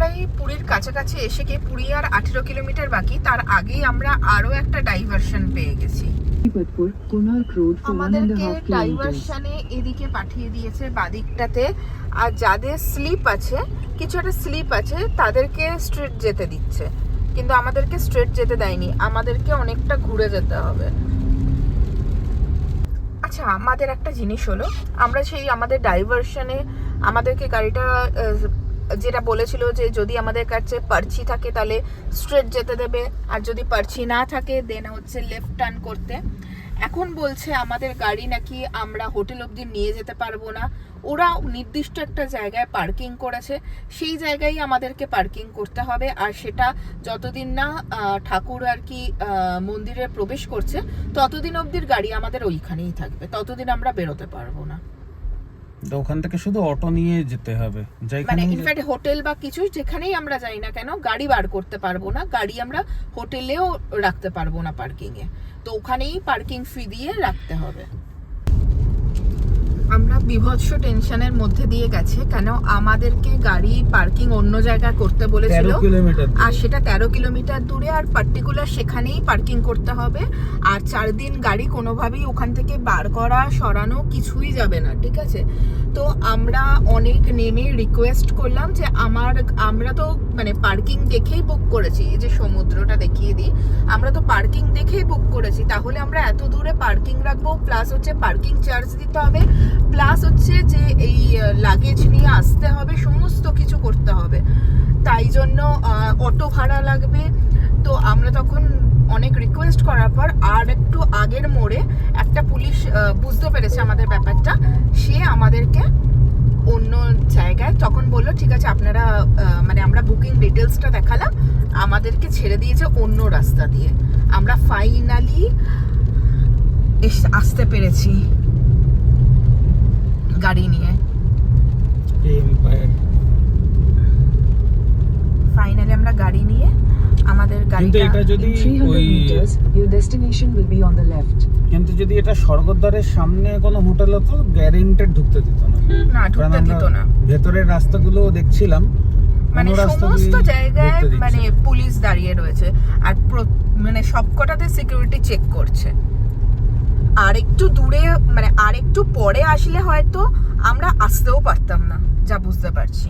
আমরা এই পুরীর কাছাকাছি এসে গিয়ে, পুরী আর 18 কিলোমিটার বাকি, তার আগেই আমরা আরো একটা ডাইভারশন পেয়ে গেছি। আমাদেরকে ডাইভারশনে এদিকে পাঠিয়ে দিয়েছে বাদিকটাতে, আর যাদের স্লিপ আছে, কিছু একটা স্লিপ আছে, তাদেরকে স্ট্রেট যেতে দিচ্ছে, কিন্তু আমাদেরকে স্ট্রেট যেতে দেয়নি, আমাদেরকে অনেকটা ঘুরে যেতে হবে। আচ্ছা, আমাদের একটা জিনিস হলো, আমরা সেই আমাদের ডাইভারশনে আমাদেরকে গাড়িটা যেটা বলেছিল যে যদি আমাদের কাছে পার্চি থাকে তাহলে স্ট্রেট যেতে দেবে, আর যদি পার্চি না থাকে দেন হচ্ছে লেফট টার্ন করতে। এখন বলছে আমাদের গাড়ি নাকি আমরা হোটেল অবধি নিয়ে যেতে পারবো না, ওরা নির্দিষ্ট একটা জায়গায় পার্কিং করেছে, সেই জায়গায় আমাদেরকে পার্কিং করতে হবে, আর সেটা যতদিন না ঠাকুর আর কি মন্দিরে প্রবেশ করছে ততদিন অবধির গাড়ি আমাদের ওইখানেই থাকবে, ততদিন আমরা বেরোতে পারবো না। ওখান থেকে শুধু অটো নিয়ে যেতে হবে, মানে ইনফ্যাক্ট হোটেল বা কিছু যেখানেই আমরা যাই না কেন গাড়ি বার করতে পারবো না, গাড়ি আমরা হোটেলেও রাখতে পারবো না পার্কিং এ, তো ওখানেই পার্কিং ফি দিয়ে রাখতে হবে। আমরা বিভৎস টেনশনের মধ্যে দিয়ে গেছে, কেন আমাদেরকে গাড়ি পার্কিং অন্য জায়গায় করতে বলেছিল, আর সেটা 13 কিলোমিটার দূরে, আর পার্টিকুলার সেখানেই পার্কিং করতে হবে, আর 4 দিন গাড়ি কোনোভাবেই ওখান থেকে বার করা সরানো কিছুই যাবে না, ঠিক আছে। তো আমরা অনেক নেমে রিকোয়েস্ট করলাম যে আমরা তো মানে পার্কিং দেখেই বুক করেছি, এই যে সমুদ্রটা দেখিয়ে দিই, আমরা তো পার্কিং দেখেই বুক করেছি, তাহলে আমরা এত দূরে পার্কিং রাখবো, প্লাস হচ্ছে পার্কিং চার্জ দিতে হবে, প্লাস হচ্ছে যে এই লাগেজ নিয়ে আসতে হবে, সমস্ত কিছু করতে হবে, তাই জন্য অটো ভাড়া লাগবে। তো আমরা তখন অনেক রিকোয়েস্ট করার পর আর একটু আগের মোড়ে একটা পুলিশ বুঝতে পেরেছে আমাদের ব্যাপারটা, সে আমাদেরকে অন্য জায়গায় তখন বললো ঠিক আছে আপনারা মানে আমরা বুকিং ডিটেলসটা দেখালাম, আমাদেরকে ছেড়ে দিয়েছে অন্য রাস্তা দিয়ে, আমরা ফাইনালি আসতে পেরেছি গাড়ি নিয়ে। ফাইনালি আমরা গাড়ি নিয়ে আমাদের গাড়িটা, এটা যদি ওই your destination will be on the left, কিন্তু যদি এটা স্বর্গদ্বারের সামনে কোনো হোটেল হতো গ্যারেন্টেড ঢুকতে দিত না, না ঢুকতে দিত না, ভেতরের রাস্তাগুলো দেখছিলাম মানে সমস্ত জায়গায় মানে পুলিশ দাঁড়িয়ে রয়েছে, আর মানে সবকটাতে সিকিউরিটি চেক করছে। আর একটু দূরে মানে আর একটু পরে আসলে হয়তো আমরা আসতেও পারতাম না, যা বুঝতে পারছি।